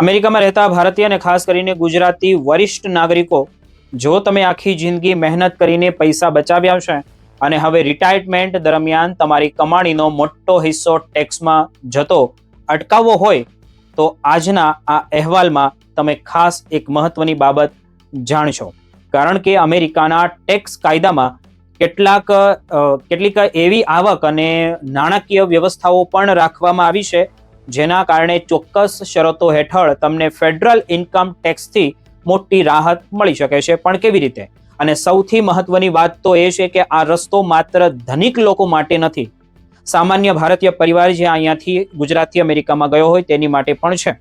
અમેરિકામાં રહેતા ભારતીય અને ખાસ કરીને ગુજરાતી વરિષ્ઠ નાગરિકો, જો તમે આખી જિંદગી મહેનત કરીને પૈસા બચાવ્યા છે અને હવે રિટાયરમેન્ટ દરમિયાન તમારી કમાણીનો મોટો હિસ્સો ટેક્સમાં જતો અટકાવવો હોય તો આજના આ અહેવાલમાં તમે ખાસ એક મહત્વની બાબત જાણશો. કારણ કે અમેરિકાના ટેક્સ કાયદામાં કેટલીક એવી આવક અને નાણાકીય વ્યવસ્થાઓ પણ રાખવામાં આવી છે જેના કારણે ચોક્કસ શરતો હેઠળ તમને ફેડરલ ઇન્કમ ટેક્સથી મોટી રાહત મળી શકે છે. પણ કેવી રીતે? અને સૌથી મહત્વની વાત તો એ છે કે આ રસ્તો માત્ર ધનિક લોકો માટે નથી. સામાન્ય ભારતીય પરિવાર જે અહીંયાથી ગુજરાતથી અમેરિકામાં ગયો હોય તેની માટે પણ છે.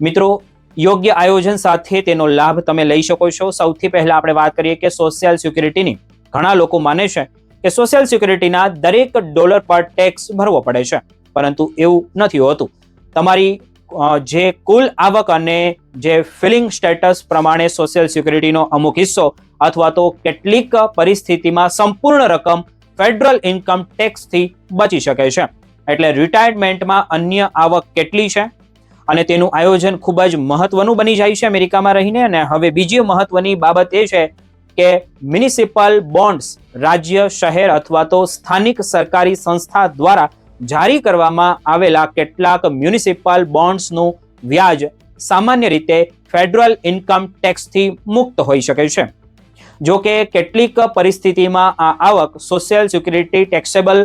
મિત્રો, યોગ્ય આયોજન સાથે તેનો લાભ તમે લઈ શકો છો. સૌથી પહેલા આપણે વાત કરીએ કે સોશિયલ સિક્યુરિટીની. ઘણા લોકો માને છે કે સોશિયલ સિક્યુરિટીના દરેક ડોલર પર ટેક્સ ભરવો પડે છે, પરંતુ એવું નથી હોતું. તમારી જે કુલ આવક અને જે ફિલિંગ સ્ટેટસ પ્રમાણે સોશિયલ સિક્યુરિટીનો અમુક હિસ્સો અથવા તો કેટલીક પરિસ્થિતિમાં સંપૂર્ણ રકમ ફેડરલ ઇન્કમ ટેક્સથી બચી શકે છે. એટલે રિટાયરમેન્ટમાં અન્ય આવક કેટલી છે અને તેનું આયોજન ખૂબ જ મહત્વનું બની જાય છે અમેરિકામાં રહીને. અને હવે બીજી મહત્વની બાબત એ છે કે મ્યુનિસિપલ બોન્ડ્સ રાજ્ય, શહેર અથવા તો સ્થાનિક સરકારી સંસ્થા દ્વારા જારી કરવામાં આવેલા કેટલાક મ્યુનિસિપલ બોન્ડ્સનું વ્યાજ સામાન્ય રીતે ફેડરલ ઇન્કમ ટેક્સથી મુક્ત હોઈ શકે છે. જો કે કેટલીક પરિસ્થિતિમાં આ આવક સોશિયલ સિક્યુરિટી ટેક્સેબલ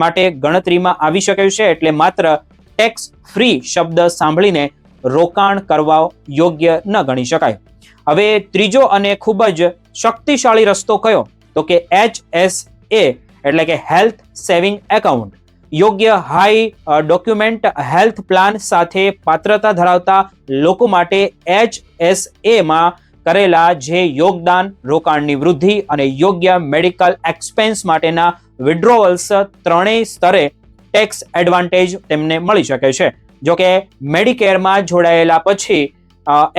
માટે ગણતરીમાં આવી શકે છે. એટલે માત્ર ટેક્સ ફ્રી શબ્દ સાંભળીને રોકાણ કરવા યોગ્ય ન ગણી શકાય. હવે ત્રીજો અને ખૂબ જ શક્તિશાળી રસ્તો કયો? તો કે HSA એટલે કે હેલ્થ સેવિંગ એકાઉન્ટ. યોગ્ય હાઈ ડોક્યુમેન્ટ હેલ્થ પ્લાન સાથે પાત્રતા ધરાવતા લોકો માટે HSA માં કરેલા જે યોગદાન, રોકાણની વૃદ્ધિ અને યોગ્ય મેડિકલ એક્સપેન્સ માટેના વિડ્રોવલ્સ ત્રણેય સ્તરે ટેક્સ એડવાન્ટેજ તેમને મળી શકે છે. જો કે મેડિકેરમાં જોડાયેલા પછી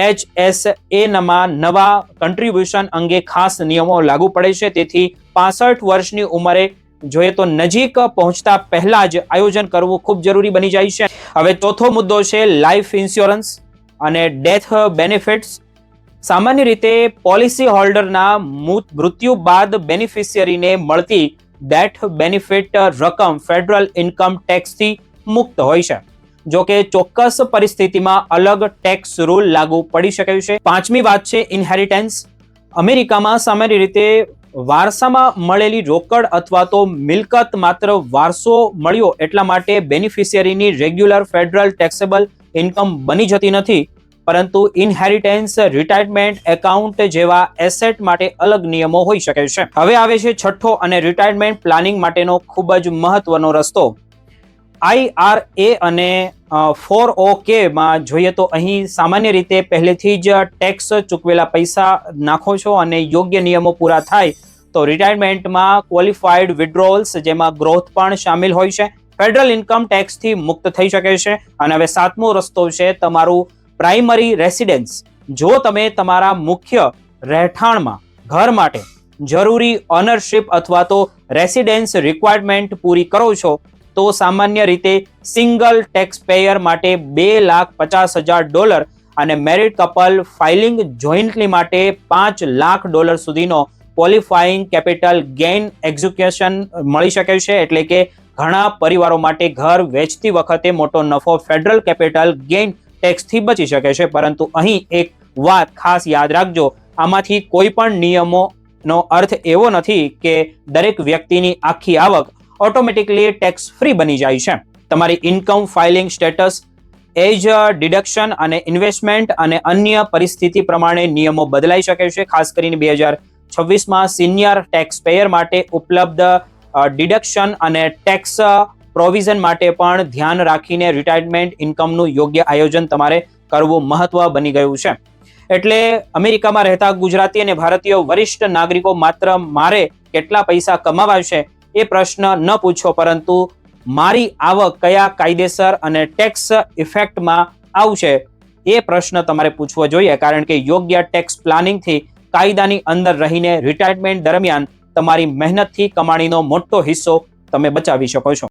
HSAમાં નવા કન્ટ્રીબ્યુશન અંગે ખાસ નિયમો લાગુ પડે છે. તેથી 65 વર્ષની ઉંમરે જોઈએ તો નજીક પહોંચતા પહેલા જ આયોજન કરવું ખૂબ જરૂરી બની જાય છે. હવે ચોથો મુદ્દો છે લાઈફ ઇન્સ્યોરન્સ અને ડેથ બેનિફિટ્સ. સામાન્ય રીતે પોલિસી હોલ્ડરના મૃત્યુ બાદ બેનિફિશિયરીને મળતી ડેથ બેનિફિટ રકમ ફેડરલ ઇન્કમ ટેક્સથી મુક્ત હોય છે. જો કે ચોક્કસ પરિસ્થિતિમાં અલગ ટેક્સ રૂલ લાગુ પડી શકે છે. પાંચમી વાત છે ઇનહેરિટન્સ. અમેરિકામાં સામાન્ય રીતે વારસામાં મળેલી રોકડ અથવા તો મિલકત માત્ર વારસો મળ્યો એટલા માટે બેનિફિશિયરીની રેગ્યુલર ફેડરલ ટેક્સેબલ ઇન્કમ બની જતી નથી, પરંતુ ઇનહેરિટન્સ, રિટાયરમેન્ટ એકાઉન્ટ જેવા એસેટ માટે અલગ નિયમો હોઈ શકે છે. હવે આવે છે છઠ્ઠો અને રિટાયરમેન્ટ પ્લાનિંગ માટેનો ખૂબ જ મહત્વનો રસ્તો. IRA અને 401 માં જોઈએ તો અહીં સામાન્ય રીતે પહેલેથી જ ટેક્સ ચૂકવેલા પૈસા નાખો છો અને યોગ્ય નિયમો પૂરા થાય તો રિટાયરમેન્ટમાં ક્વોલિફાઈડ વિડ્રોવલ્સ જેમાં ગ્રોથ પણ શામિલ હોય છે, ફેડરલ ઇન્કમ ટેક્સથી મુક્ત થઈ શકે છે. અને હવે સાતમો રસ્તો છે તમારું પ્રાઇમરી રેસિડેન્સ. જો તમે તમારા મુખ્ય રહેઠાણમાં ઘર માટે જરૂરી ઓનરશિપ અથવા તો રેસિડેન્સ રિક્વાયરમેન્ટ પૂરી કરો છો તો સામાન્ય રીતે સિંગલ ટેક્સ પેયર માટે $2,50,000 અને મેરિડ કપલ ફાઇલિંગ જોઈન્ટલી માટે $5 લાખ સુધીનો ક્વોલિફાઈંગ કેપિટલ ગેઇન એક્ઝ્યુકેશન મળી શકે છે. એટલે કે ઘણા પરિવારો માટે ઘર વેચતી વખતે મોટો નફો ફેડરલ કેપિટલ ગેઇન ટેક્સથી બચી શકે છે. પરંતુ અહીં એક વાત ખાસ યાદ રાખજો, આમાંથી કોઈ પણ નિયમોનો અર્થ એવો નથી કે દરેક વ્યક્તિની આખી આવક ઓટોમેટિકલી ટેક્સ ફ્રી બની જાય છે. તમારી ઇન્કમ ફાઇલિંગ સ્ટેટસ, એજ ડિડક્શન અને ઇન્વેસ્ટમેન્ટ અને અન્ય પરિસ્થિતિ પ્રમાણે નિયમો બદલાઈ શકે છે. ખાસ કરીને 2026માં સિનિયર ટેક્સ પેયર માટે ઉપલબ્ધ ડિડક્શન અને ટેક્સ પ્રોવિઝન માટે પણ ધ્યાન રાખીને રિટાયરમેન્ટ ઇન્કમનું યોગ્ય આયોજન તમારે કરવું મહત્વ બની ગયું છે. એટલે અમેરિકામાં રહેતા ગુજરાતી અને ભારતીય વરિષ્ઠ નાગરિકો માત્ર મારે કેટલા પૈસા કમાવા છે એ પ્રશ્ન ન પૂછો, પરંતુ મારી આવક કયા કાયદેસર અને ટેક્સ ઇફેક્ટમાં આવશે એ પ્રશ્ન તમારે પૂછવો જોઈએ. કારણ કે યોગ્ય ટેક્સ પ્લાનિંગથી કાયદાની અંદર રહીને રિટાયરમેન્ટ દરમિયાન તમારી મહેનતથી કમાણીનો મોટો હિસ્સો તમે બચાવી શકો છો.